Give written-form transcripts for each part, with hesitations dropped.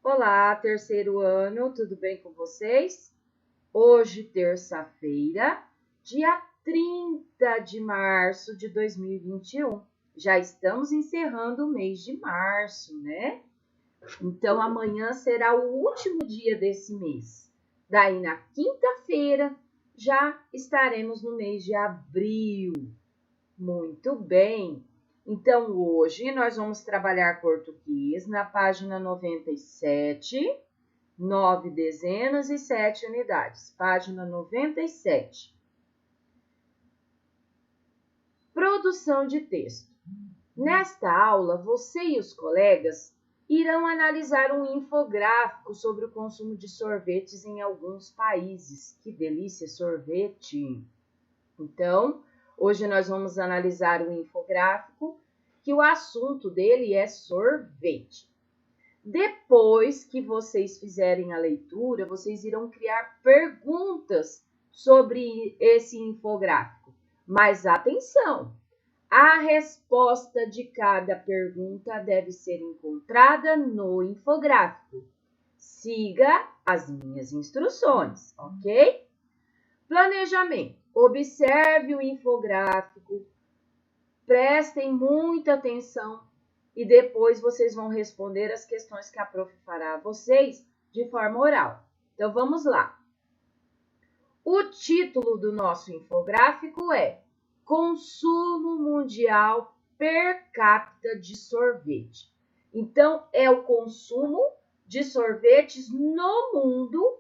Olá, terceiro ano, tudo bem com vocês? Hoje, terça-feira, dia 30 de março de 2021. Já estamos encerrando o mês de março, né? Então, amanhã será o último dia desse mês. Daí, na quinta-feira, já estaremos no mês de abril. Muito bem! Então, hoje nós vamos trabalhar português na página 97, 9 dezenas e 7 unidades. Página 97. Produção de texto. Nesta aula, você e os colegas irão analisar um infográfico sobre o consumo de sorvetes em alguns países. Que delícia, sorvete! Então, hoje nós vamos analisar um infográfico que o assunto dele é sorvete. Depois que vocês fizerem a leitura, vocês irão criar perguntas sobre esse infográfico. Mas atenção, a resposta de cada pergunta deve ser encontrada no infográfico. Siga as minhas instruções, ok? Planejamento. Observe o infográfico, prestem muita atenção e depois vocês vão responder as questões que a prof fará a vocês de forma oral. Então, vamos lá. O título do nosso infográfico é Consumo Mundial Per Capita de Sorvete. Então, é o consumo de sorvetes no mundo.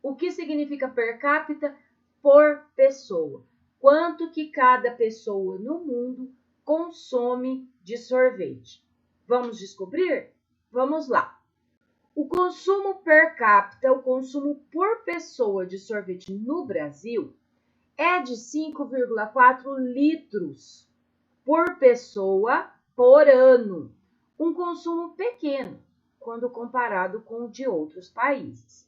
O que significa per capita? Por pessoa. Quanto que cada pessoa no mundo consome de sorvete? Vamos descobrir? Vamos lá. O consumo per capita, o consumo por pessoa de sorvete no Brasil é de 5,4 litros por pessoa por ano. Um consumo pequeno quando comparado com o de outros países.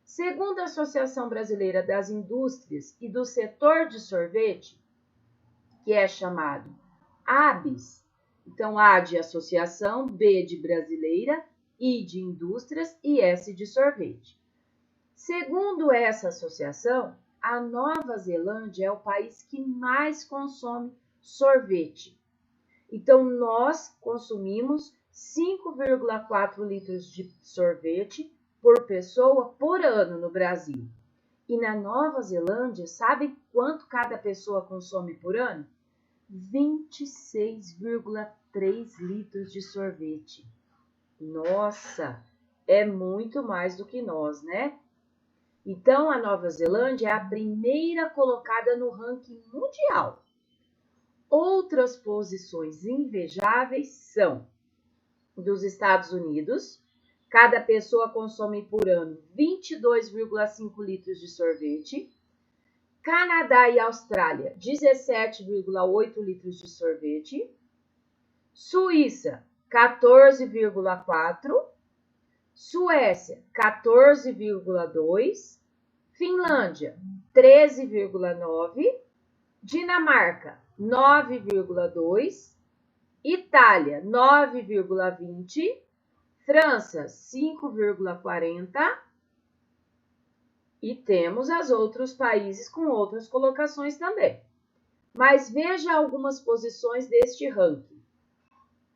Segundo a Associação Brasileira das Indústrias e do Setor de Sorvete, que é chamado ABIS, então A de associação, B de brasileira, I de indústrias e S de sorvete. Segundo essa associação, a Nova Zelândia é o país que mais consome sorvete. Então, nós consumimos 5,4 litros de sorvete por pessoa por ano no Brasil. E na Nova Zelândia, sabe quanto cada pessoa consome por ano? 26,3 litros de sorvete. Nossa, é muito mais do que nós, né? Então, a Nova Zelândia é a primeira colocada no ranking mundial. Outras posições invejáveis são dos Estados Unidos. Cada pessoa consome por ano 22,5 litros de sorvete. Canadá e Austrália, 17,8 litros de sorvete. Suíça, 14,4. Suécia, 14,2. Finlândia, 13,9. Dinamarca, 9,2. Itália, 9,20. França, 5,40. E temos os outros países com outras colocações também. Mas veja algumas posições deste ranking.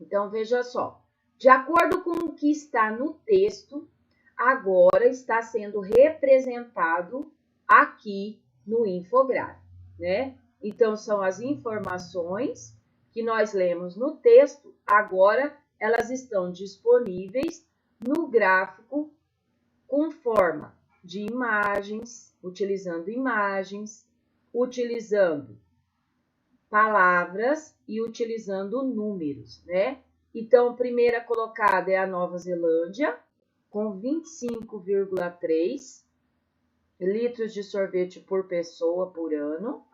Então, veja só. De acordo com o que está no texto, agora está sendo representado aqui no infográfico, né? Então, são as informações que nós lemos no texto, agora elas estão disponíveis no gráfico com forma de imagens, utilizando palavras e utilizando números, né? Então, a primeira colocada é a Nova Zelândia, com 25,3 litros de sorvete por pessoa por ano.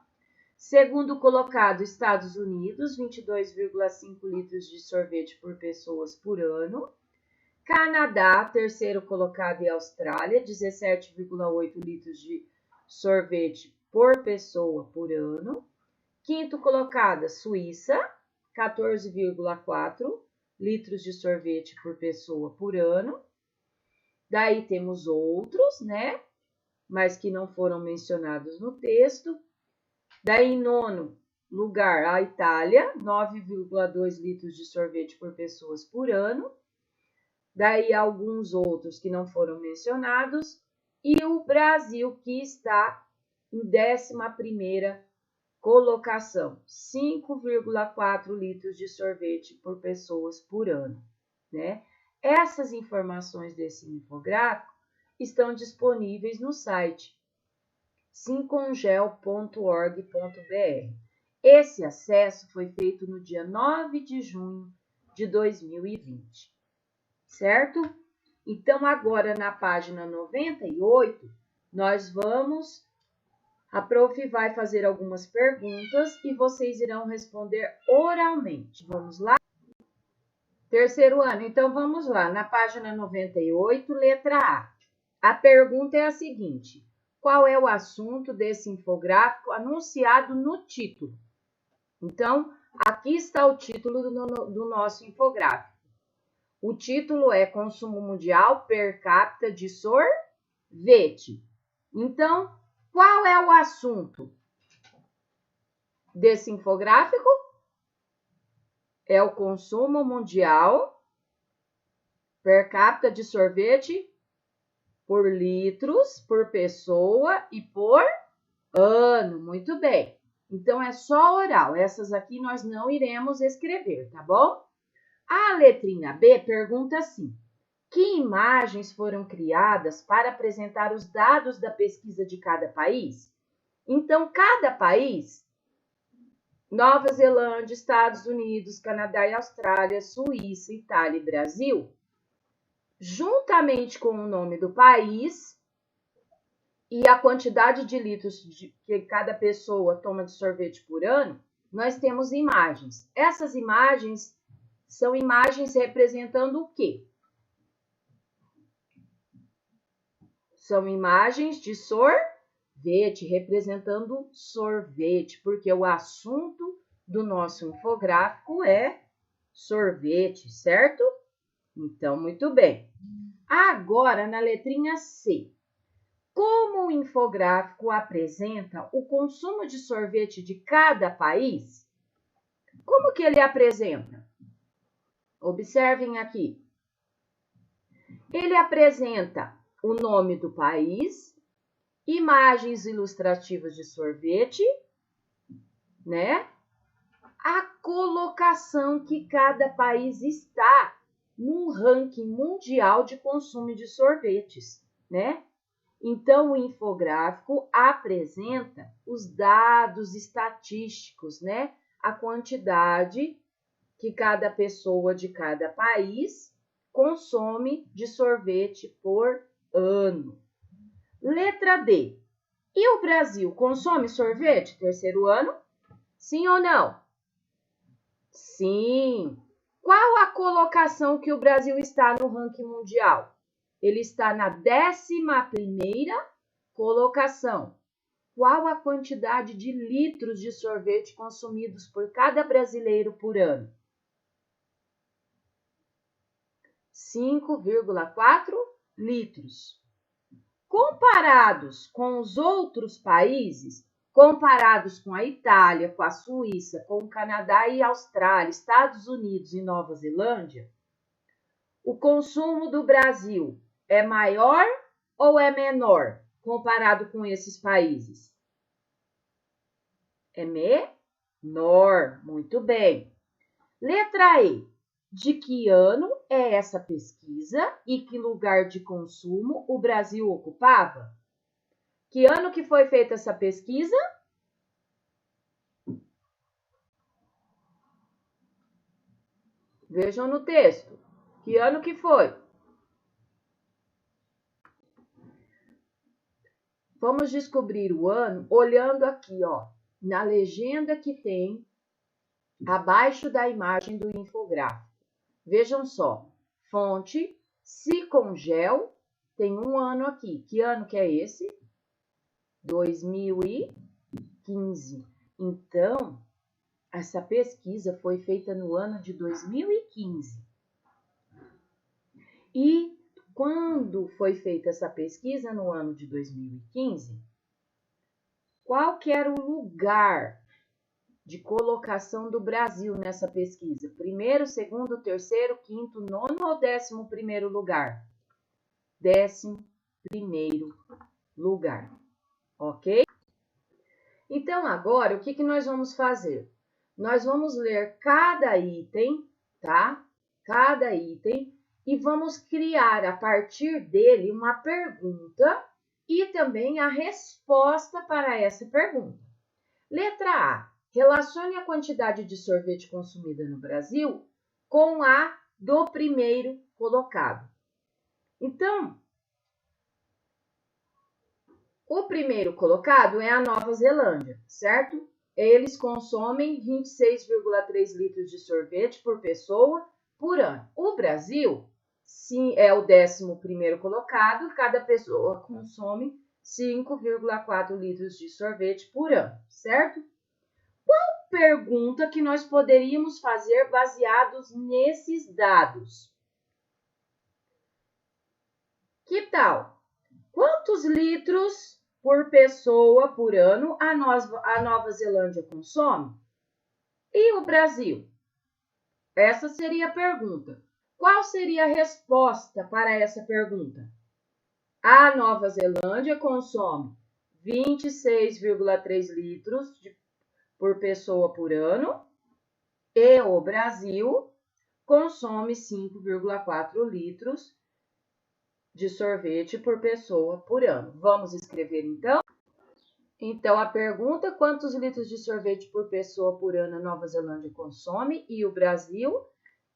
Segundo colocado, Estados Unidos, 22,5 litros de sorvete por pessoas por ano. Canadá, terceiro colocado, e Austrália, 17,8 litros de sorvete por pessoa por ano. Quinto colocado, Suíça, 14,4 litros de sorvete por pessoa por ano. Daí temos outros, né? Mas que não foram mencionados no texto. Daí, em nono lugar, a Itália, 9,2 litros de sorvete por pessoas por ano. Daí, alguns outros que não foram mencionados. E o Brasil, que está em 11ª colocação, 5,4 litros de sorvete por pessoas por ano, né? Essas informações desse infográfico estão disponíveis no site sincongel.org.br. Esse acesso foi feito no dia 9 de junho de 2020, certo? Então, agora na página 98, a prof vai fazer algumas perguntas e vocês irão responder oralmente. Vamos lá? Terceiro ano, então vamos lá. Na página 98, letra A. A pergunta é a seguinte: qual é o assunto desse infográfico anunciado no título? Então, aqui está o título do nosso infográfico. O título é Consumo Mundial Per Capita de Sorvete. Então, qual é o assunto desse infográfico? É o consumo mundial per capita de sorvete por litros, por pessoa e por ano. Muito bem. Então, é só oral. Essas aqui nós não iremos escrever, tá bom? A letrinha B pergunta assim: que imagens foram criadas para apresentar os dados da pesquisa de cada país? Então, cada país, Nova Zelândia, Estados Unidos, Canadá e Austrália, Suíça, Itália e Brasil, juntamente com o nome do país e a quantidade de litros que cada pessoa toma de sorvete por ano, nós temos imagens. Essas imagens são imagens representando o quê? São imagens de sorvete, representando sorvete, porque o assunto do nosso infográfico é sorvete, certo? Então, muito bem. Agora, na letrinha C. Como o infográfico apresenta o consumo de sorvete de cada país, como que ele apresenta? Observem aqui. Ele apresenta o nome do país, imagens ilustrativas de sorvete, né? A colocação que cada país está num ranking mundial de consumo de sorvetes, né? Então, o infográfico apresenta os dados estatísticos, né? A quantidade que cada pessoa de cada país consome de sorvete por ano. Letra D. E o Brasil consome sorvete terceiro ano? Sim ou não? Sim. Qual a colocação que o Brasil está no ranking mundial? Ele está na 11ª colocação. Qual a quantidade de litros de sorvete consumidos por cada brasileiro por ano? 5,4 litros. Comparados com os outros países, comparados com a Itália, com a Suíça, com o Canadá e Austrália, Estados Unidos e Nova Zelândia, o consumo do Brasil é maior ou é menor comparado com esses países? É menor. Muito bem. Letra E. De que ano é essa pesquisa e que lugar de consumo o Brasil ocupava? Que ano que foi feita essa pesquisa? Vejam no texto. Que ano que foi? Vamos descobrir o ano olhando aqui, ó, na legenda que tem abaixo da imagem do infográfico. Vejam só, fonte, Sincongel, tem um ano aqui. Que ano que é esse? 2015. Então, essa pesquisa foi feita no ano de 2015. E quando foi feita essa pesquisa no ano de 2015, qual que era o lugar de colocação do Brasil nessa pesquisa? Primeiro, segundo, terceiro, quinto, nono ou 11º lugar? 11º lugar, ok? Então, agora, o que nós vamos fazer? Nós vamos ler cada item, tá? Cada item, e vamos criar a partir dele uma pergunta e também a resposta para essa pergunta. Letra A. Relacione a quantidade de sorvete consumida no Brasil com a do primeiro colocado. Então, o primeiro colocado é a Nova Zelândia, certo? Eles consomem 26,3 litros de sorvete por pessoa por ano. O Brasil, sim, é o 11º colocado, cada pessoa consome 5,4 litros de sorvete por ano, certo? Qual pergunta que nós poderíamos fazer baseados nesses dados? Que tal? Quantos litros por pessoa por ano a Nova Zelândia consome? E o Brasil? Essa seria a pergunta. Qual seria a resposta para essa pergunta? A Nova Zelândia consome 26,3 litros por pessoa por ano e o Brasil consome 5,4 litros de sorvete por pessoa por ano. Vamos escrever então? Então, a pergunta: quantos litros de sorvete por pessoa por ano a Nova Zelândia consome e o Brasil?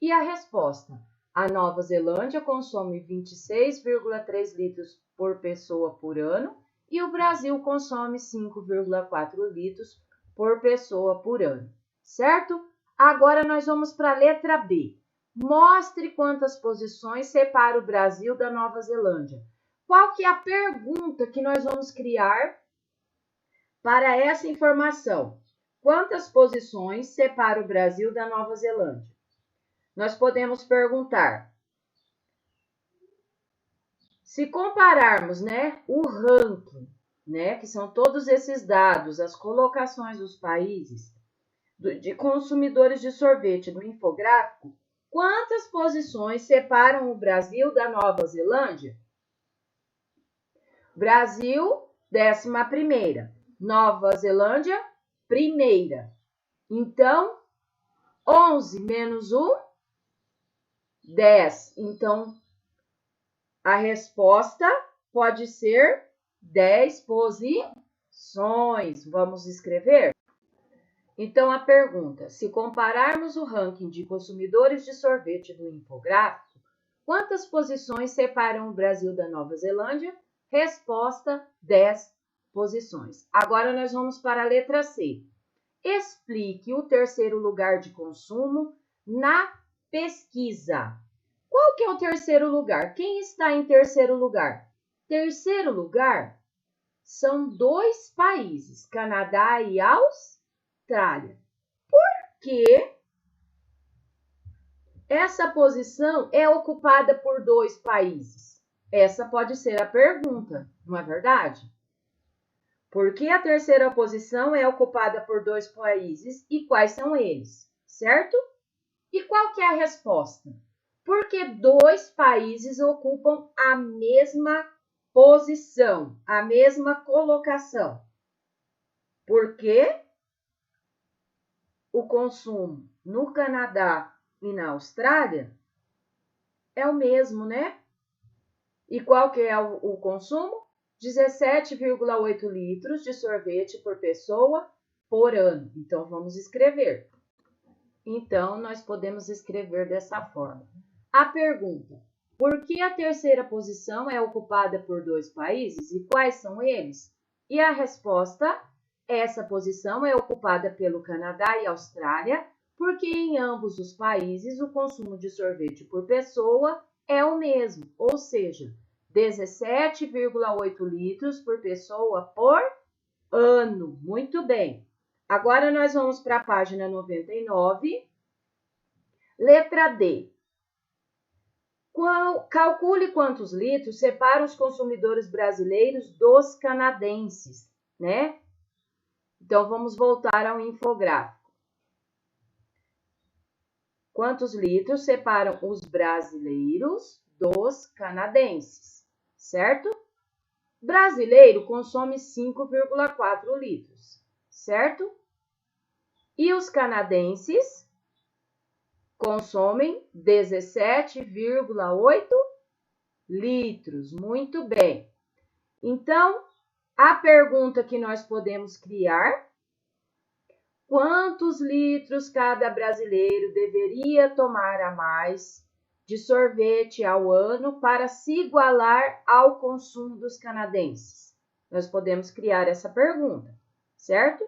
E a resposta: a Nova Zelândia consome 26,3 litros por pessoa por ano e o Brasil consome 5,4 litros por pessoa por ano, certo? Agora nós vamos para a letra B. Mostre quantas posições separa o Brasil da Nova Zelândia. Qual que é a pergunta que nós vamos criar para essa informação? Quantas posições separa o Brasil da Nova Zelândia? Nós podemos perguntar, se compararmos, o ranking, que são todos esses dados, as colocações dos países de consumidores de sorvete do infográfico, quantas posições separam o Brasil da Nova Zelândia? Brasil, 11ª. Nova Zelândia, 1ª. Então, 11 menos 1, 10. Então, a resposta pode ser 10 posições. Vamos escrever? Então, a pergunta: se compararmos o ranking de consumidores de sorvete do infográfico, quantas posições separam o Brasil da Nova Zelândia? Resposta: 10 posições. Agora, nós vamos para a letra C. Explique o terceiro lugar de consumo na pesquisa. Qual que é o terceiro lugar? Quem está em terceiro lugar? Terceiro lugar são 2 países, Canadá e Austrália. Por que essa posição é ocupada por 2 países? Essa pode ser a pergunta, não é verdade? Por que a terceira posição é ocupada por 2 países e quais são eles, certo? E qual que é a resposta? Porque 2 países ocupam a mesma posição, a mesma colocação. Porque o consumo no Canadá e na Austrália é o mesmo, né? E qual que é o consumo? 17,8 litros de sorvete por pessoa por ano. Então, vamos escrever. Então, nós podemos escrever dessa forma. A pergunta: por que a terceira posição é ocupada por 2 países e quais são eles? E a resposta: essa posição é ocupada pelo Canadá e Austrália, porque em ambos os países o consumo de sorvete por pessoa é o mesmo, ou seja, 17,8 litros por pessoa por ano. Muito bem. Agora nós vamos para a página 99. Letra D. Calcule quantos litros separam os consumidores brasileiros dos canadenses, né? Então, vamos voltar ao infográfico. Quantos litros separam os brasileiros dos canadenses, certo? Brasileiro consome 5,4 litros, certo? E os canadenses consomem 17,8 litros. Muito bem. Então, a pergunta que nós podemos criar: quantos litros cada brasileiro deveria tomar a mais de sorvete ao ano para se igualar ao consumo dos canadenses? Nós podemos criar essa pergunta, certo?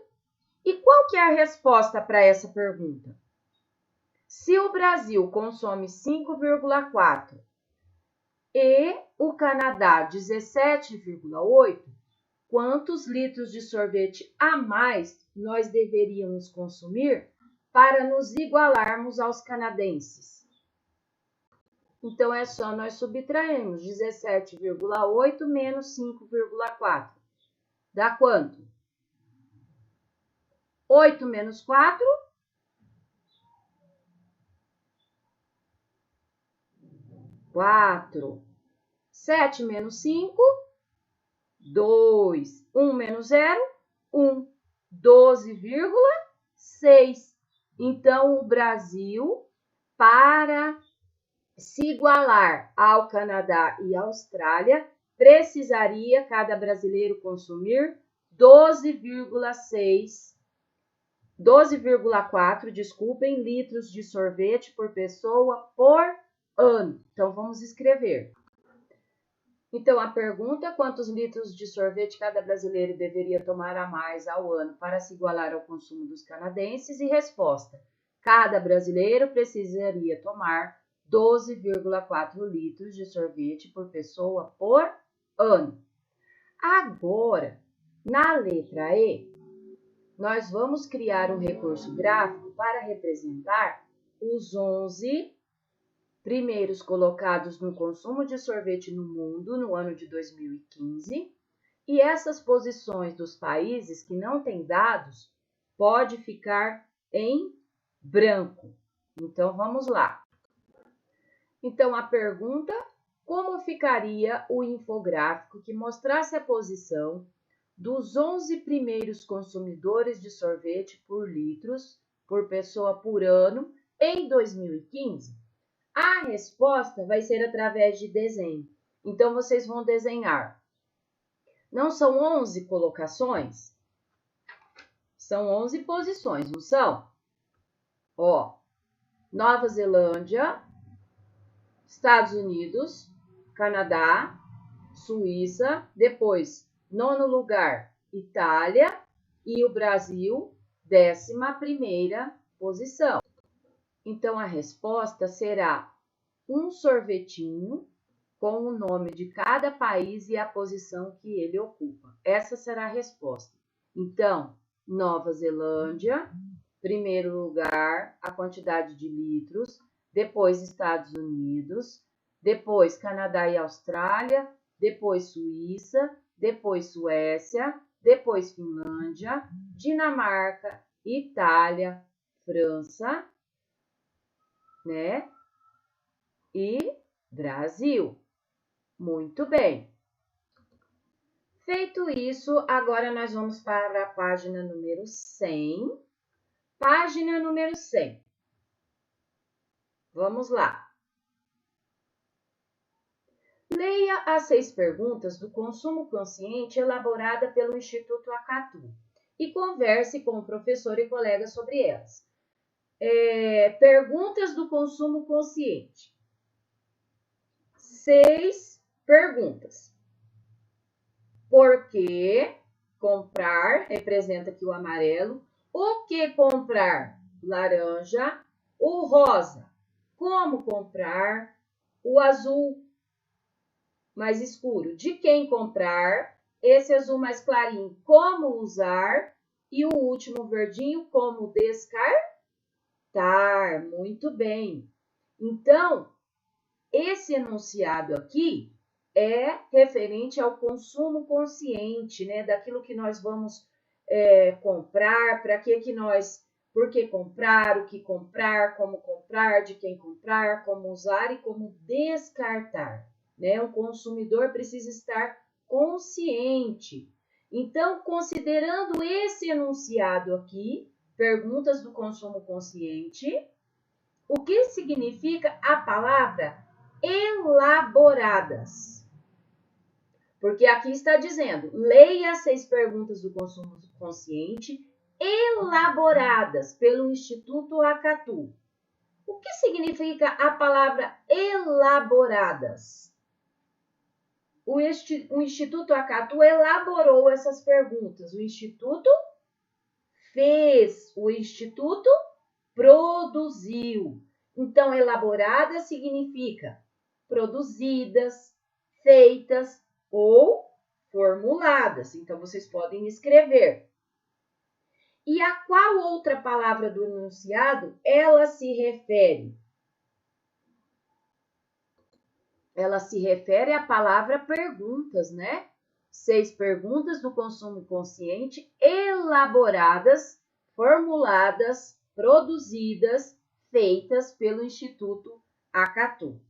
E qual que é a resposta para essa pergunta? Se o Brasil consome 5,4 e o Canadá 17,8, quantos litros de sorvete a mais nós deveríamos consumir para nos igualarmos aos canadenses? Então, é só nós subtrairmos 17,8 menos 5,4. Dá quanto? 8 menos 4? 4. 7 menos 5? 2. 1 menos 0? 1. 12,6. Então, o Brasil, para se igualar ao Canadá e à Austrália, precisaria cada brasileiro consumir 12,4, litros de sorvete por pessoa por ano. Então, vamos escrever. Então, a pergunta: quantos litros de sorvete cada brasileiro deveria tomar a mais ao ano para se igualar ao consumo dos canadenses? E resposta: cada brasileiro precisaria tomar 12,4 litros de sorvete por pessoa por ano. Agora, na letra E, nós vamos criar um recurso gráfico para representar os 11 primeiros colocados no consumo de sorvete no mundo no ano de 2015, e essas posições dos países que não têm dados pode ficar em branco. Então, vamos lá. Então, a pergunta: como ficaria o infográfico que mostrasse a posição dos 11 primeiros consumidores de sorvete por litros por pessoa por ano em 2015? A resposta vai ser através de desenho. Então, vocês vão desenhar. Não são 11 colocações? São 11 posições, não são? Ó, Nova Zelândia, Estados Unidos, Canadá, Suíça, depois, 9º lugar, Itália, e o Brasil, 11ª posição. Então, a resposta será um sorvetinho com o nome de cada país e a posição que ele ocupa. Essa será a resposta. Então, Nova Zelândia, primeiro lugar, a quantidade de litros, depois Estados Unidos, depois Canadá e Austrália, depois Suíça, depois Suécia, depois Finlândia, Dinamarca, Itália, França, né? E Brasil. Muito bem. Feito isso, agora nós vamos para a página número 100. Página número 100. Vamos lá. Leia as 6 perguntas do consumo consciente elaborada pelo Instituto Acatu e converse com o professor e colega sobre elas. Perguntas do consumo consciente. 6 perguntas. Por que comprar? Representa aqui o amarelo. O que comprar? Laranja. O rosa. Como comprar? O azul mais escuro. De quem comprar? Esse azul mais clarinho. Como usar? E o último verdinho, como descartar? Muito bem. Então, esse enunciado aqui é referente ao consumo consciente, né? Daquilo que nós vamos comprar, para que nós, por que comprar, o que comprar, como comprar, de quem comprar, como usar e como descartar, né? O consumidor precisa estar consciente. Então, considerando esse enunciado aqui, perguntas do consumo consciente, o que significa a palavra elaboradas? Porque aqui está dizendo, leia as 6 perguntas do consumo consciente elaboradas pelo Instituto Acatu. O que significa a palavra elaboradas? O Instituto Acatu elaborou essas perguntas. O Instituto fez, o Instituto produziu. Então, elaborada significa produzidas, feitas ou formuladas. Então, vocês podem escrever. E a qual outra palavra do enunciado ela se refere? Ela se refere à palavra perguntas, né? 6 perguntas do consumo consciente elaboradas, formuladas, produzidas, feitas pelo Instituto Acatu,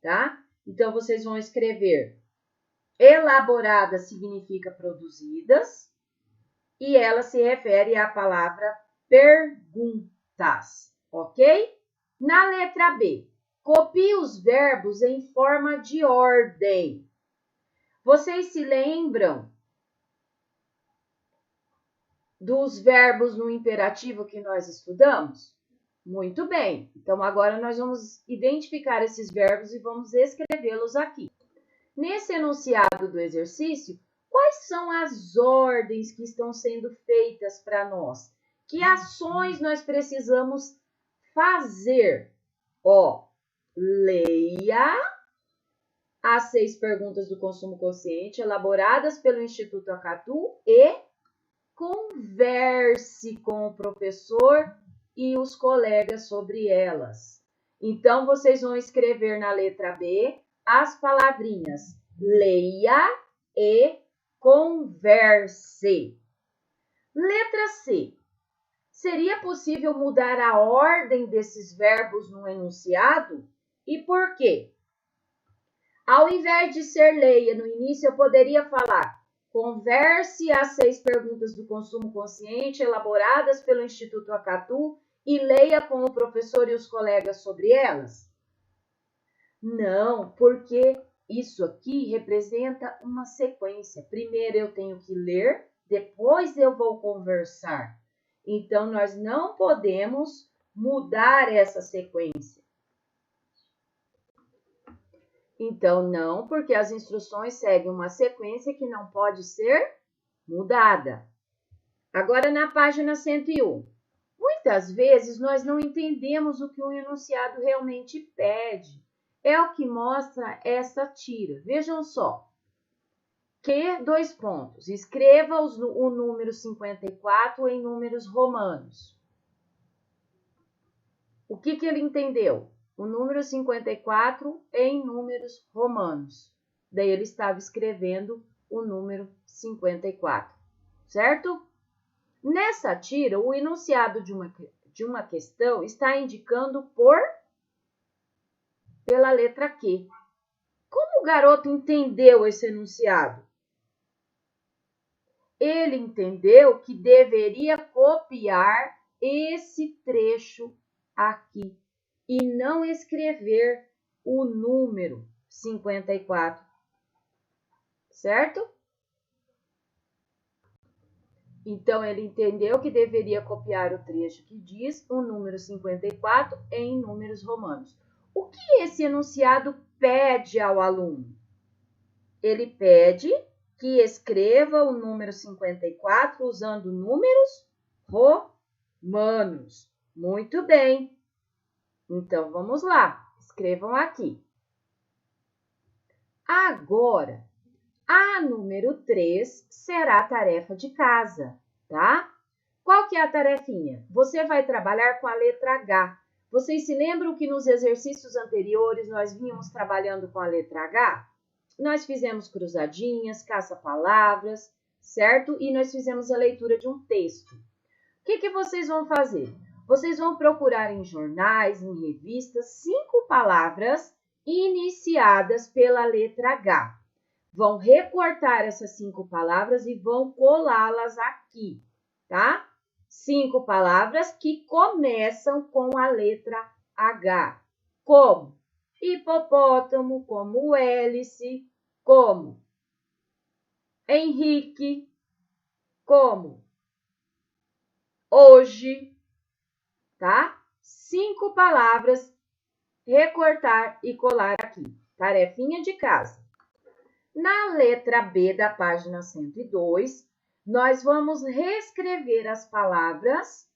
tá? Então, vocês vão escrever elaboradas significa produzidas e ela se refere à palavra perguntas, ok? Na letra B, copie os verbos em forma de ordem. Vocês se lembram dos verbos no imperativo que nós estudamos? Muito bem. Então, agora nós vamos identificar esses verbos e vamos escrevê-los aqui. Nesse enunciado do exercício, quais são as ordens que estão sendo feitas para nós? Que ações nós precisamos fazer? Ó, leia as 6 perguntas do consumo consciente elaboradas pelo Instituto Acatu e converse com o professor e os colegas sobre elas. Então, vocês vão escrever na letra B as palavrinhas leia e converse. Letra C. Seria possível mudar a ordem desses verbos no enunciado? E por quê? Ao invés de ser leia no início, eu poderia falar converse as 6 perguntas do consumo consciente elaboradas pelo Instituto Acatu e leia com o professor e os colegas sobre elas? Não, porque isso aqui representa uma sequência. Primeiro eu tenho que ler, depois eu vou conversar. Então, nós não podemos mudar essa sequência. Então, não, porque as instruções seguem uma sequência que não pode ser mudada. Agora, na página 101. Muitas vezes, nós não entendemos o que o enunciado realmente pede. É o que mostra essa tira. Vejam só. Dois pontos. Escreva o número 54 em números romanos. O que ele entendeu? O número 54 em números romanos. Daí ele estava escrevendo o número 54, certo? Nessa tira, o enunciado de uma questão está indicando pela letra Q. Como o garoto entendeu esse enunciado? Ele entendeu que deveria copiar esse trecho aqui e não escrever o número 54, certo? Então, ele entendeu que deveria copiar o trecho que diz o número 54 em números romanos. O que esse enunciado pede ao aluno? Ele pede que escreva o número 54 usando números romanos. Muito bem. Então, vamos lá. Escrevam aqui. Agora, a número 3 será a tarefa de casa, tá? Qual que é a tarefinha? Você vai trabalhar com a letra H. Vocês se lembram que nos exercícios anteriores nós vínhamos trabalhando com a letra H? Nós fizemos cruzadinhas, caça-palavras, certo? E nós fizemos a leitura de um texto. O que vocês vão fazer? Vocês vão procurar em jornais, em revistas, 5 palavras iniciadas pela letra H. Vão recortar essas 5 palavras e vão colá-las aqui, tá? 5 palavras que começam com a letra H, como hipopótamo, como hélice, como Henrique, como hoje, tá? 5 palavras, recortar e colar aqui. Tarefinha de casa. Na letra B da página 102, nós vamos reescrever as palavras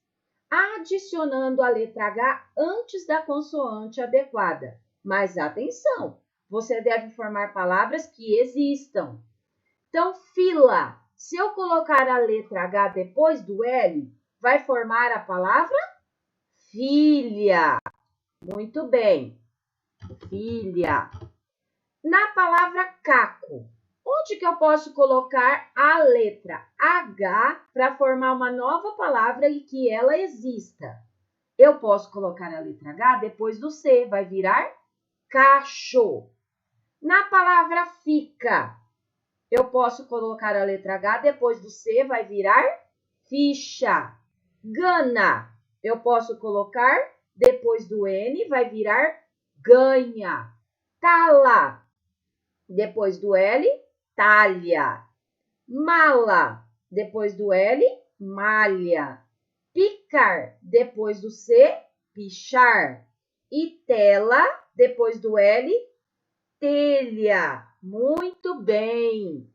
adicionando a letra H antes da consoante adequada. Mas atenção, você deve formar palavras que existam. Então, fila. Se eu colocar a letra H depois do L, vai formar a palavra filha. Muito bem. Filha. Na palavra caco, onde que eu posso colocar a letra H para formar uma nova palavra e que ela exista? Eu posso colocar a letra H depois do C, vai virar cacho. Na palavra fica, eu posso colocar a letra H depois do C, vai virar ficha. Gana, eu posso colocar depois do N, vai virar ganha. Tala, depois do L, talha. Mala, depois do L, malha. Picar, depois do C, pichar. E tela, depois do L, telha. Muito bem!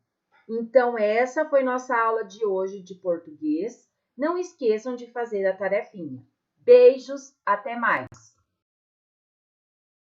Então, essa foi nossa aula de hoje de português. Não esqueçam de fazer a tarefinha. Beijos, até mais!